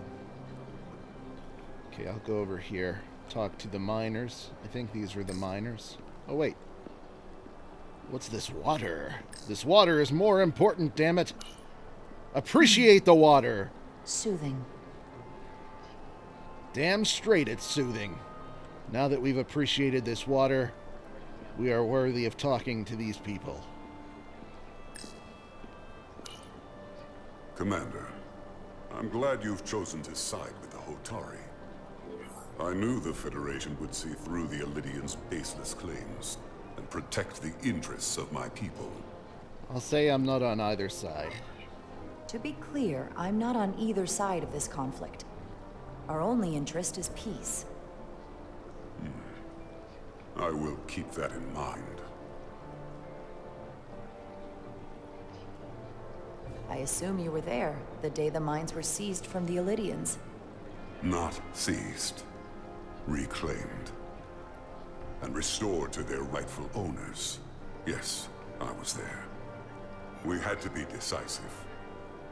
Okay, I'll go over here, talk to the miners. I think these were the miners. Oh, wait. What's this water? This water is more important, damn it. Appreciate the water. Soothing. Damn straight it's soothing. Now that we've appreciated this water, we are worthy of talking to these people. Commander, I'm glad you've chosen to side with the Hotari. I knew the Federation would see through the Illidians' baseless claims and protect the interests of my people. I'll say I'm not on either side. To be clear, I'm not on either side of this conflict. Our only interest is peace. I will keep that in mind. I assume you were there the day the mines were seized from the Illidians. Not seized. Reclaimed. And restored to their rightful owners. Yes, I was there. We had to be decisive.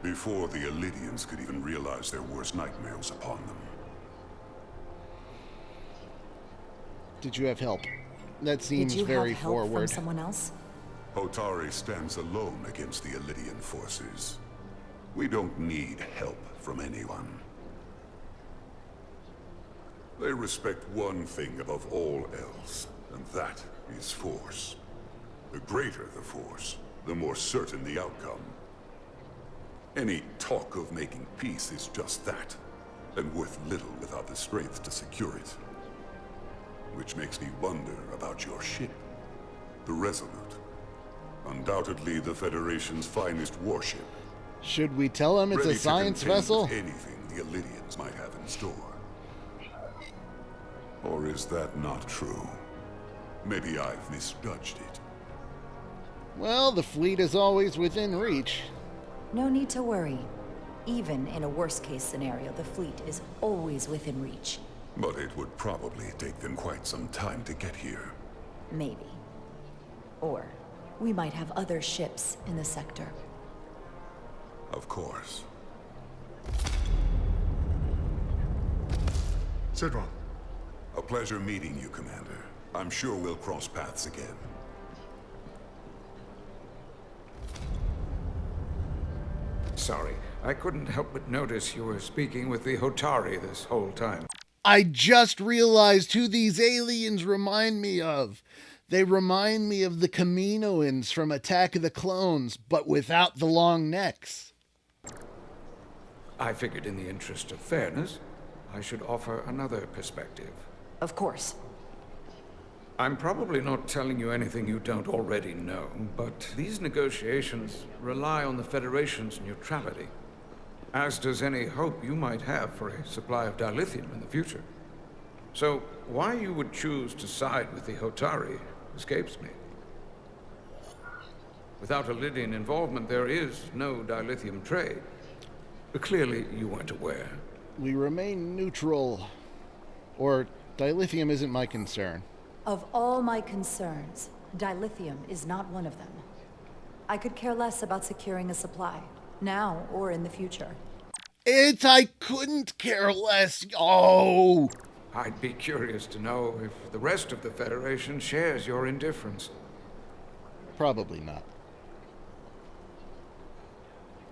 Before the Illidians could even realize their worst nightmares upon them. Did you have help? That seems Did you very have help forward. from someone else? Hotari stands alone against the Illidian forces. We don't need help from anyone. They respect one thing above all else, and that is force. The greater the force, the more certain the outcome. Any talk of making peace is just that, and worth little without the strength to secure it. Which makes me wonder about your ship, the Resolute. Undoubtedly the Federation's finest warship. Should we tell them it's Ready a science to contend vessel? with anything the Illidians might have in store. Or is that not true? Maybe I've misjudged it. Well, the fleet is always within reach. No need to worry. Even in a worst-case scenario, the fleet is always within reach. But it would probably take them quite some time to get here. Maybe. Or we might have other ships in the sector. Of course. Sidron. A pleasure meeting you, Commander. I'm sure we'll cross paths again. sorry. I couldn't help but notice you were speaking with the Hotari this whole time. I just realized who these aliens remind me of. They remind me of the Kaminoans from Attack of the Clones, but without the long necks. I figured in the interest of fairness, I should offer another perspective. Of course. I'm probably not telling you anything you don't already know, but these negotiations rely on the Federation's neutrality, as does any hope you might have for a supply of dilithium in the future. So, why you would choose to side with the Hotari escapes me. Without Lydian involvement, there is no dilithium trade. But clearly, you weren't aware. We remain neutral. Or, dilithium isn't my concern. Of all my concerns, dilithium is not one of them. I could care less about securing a supply, now or in the future. I couldn't care less. Oh! I'd be curious to know if the rest of the Federation shares your indifference. Probably not.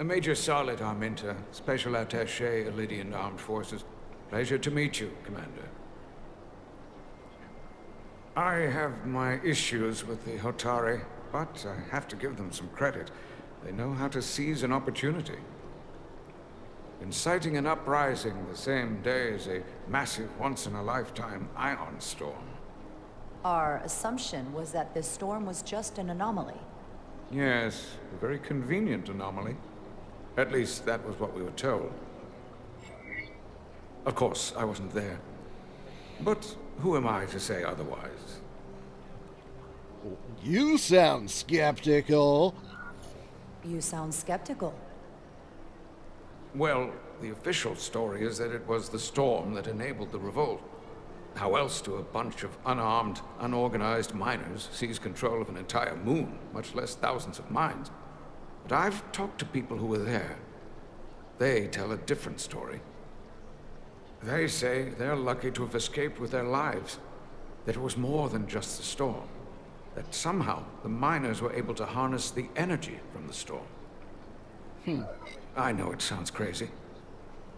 Major Salit Arminta, Special Attaché, Lydian Armed Forces. Pleasure to meet you, Commander. I have my issues with the Hotari, but I have to give them some credit. They know how to seize an opportunity. Inciting an uprising the same day as a massive, once-in-a-lifetime ion storm. Our assumption was that this storm was just an anomaly. Yes, a very convenient anomaly. At least, that was what we were told. Of course, I wasn't there. But who am I to say otherwise? You sound skeptical. You sound skeptical. Well, the official story is that it was the storm that enabled the revolt. How else do a bunch of unarmed, unorganized miners seize control of an entire moon, much less thousands of mines? But I've talked to people who were there. They tell a different story. They say they're lucky to have escaped with their lives. That it was more than just the storm. That somehow the miners were able to harness the energy from the storm. I know it sounds crazy.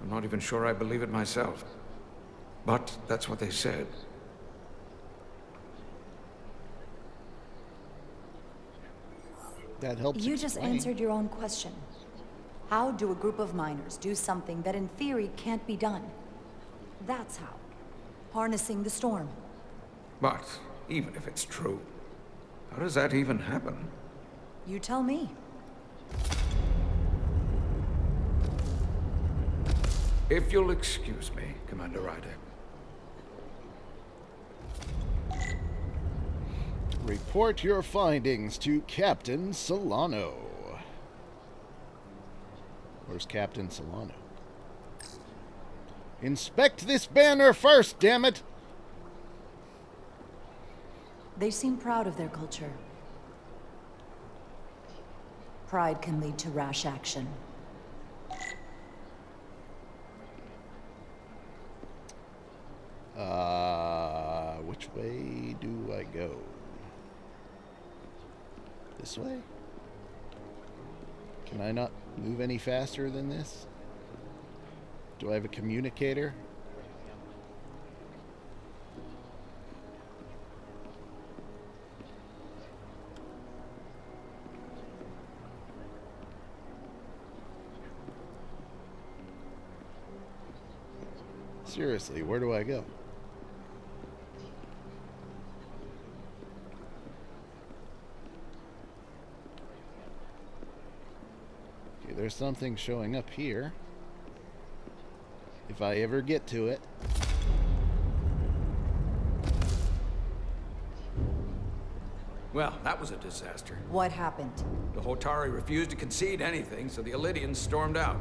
I'm not even sure I believe it myself. But that's what they said. That helps You just answered your own question. How do a group of miners do something that in theory can't be done? That's how. Harnessing the storm. But even if it's true, how does that even happen? You tell me. If you'll excuse me, Commander Ryder. Report your findings to Captain Solano. Where's Captain Solano? Inspect this banner first, damn it! They seem proud of their culture. Pride can lead to rash action. Which way do I go? This way? Can I not move any faster than this? Do I have a communicator? Seriously, where do I go? Okay, there's something showing up here. If I ever get to it. Well, that was a disaster. What happened? The Hotari refused to concede anything, so the Elydians stormed out.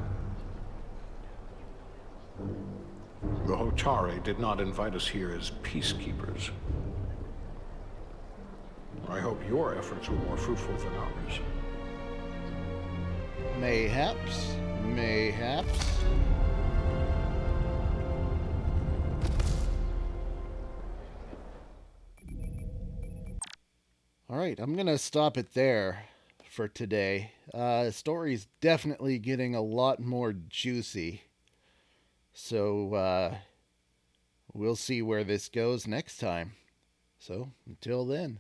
The Hotari did not invite us here as peacekeepers. I hope your efforts were more fruitful than ours. Mayhaps. Mayhaps. Alright, I'm gonna stop it there for today. Story's definitely getting a lot more juicy. So we'll see where this goes next time. So until then.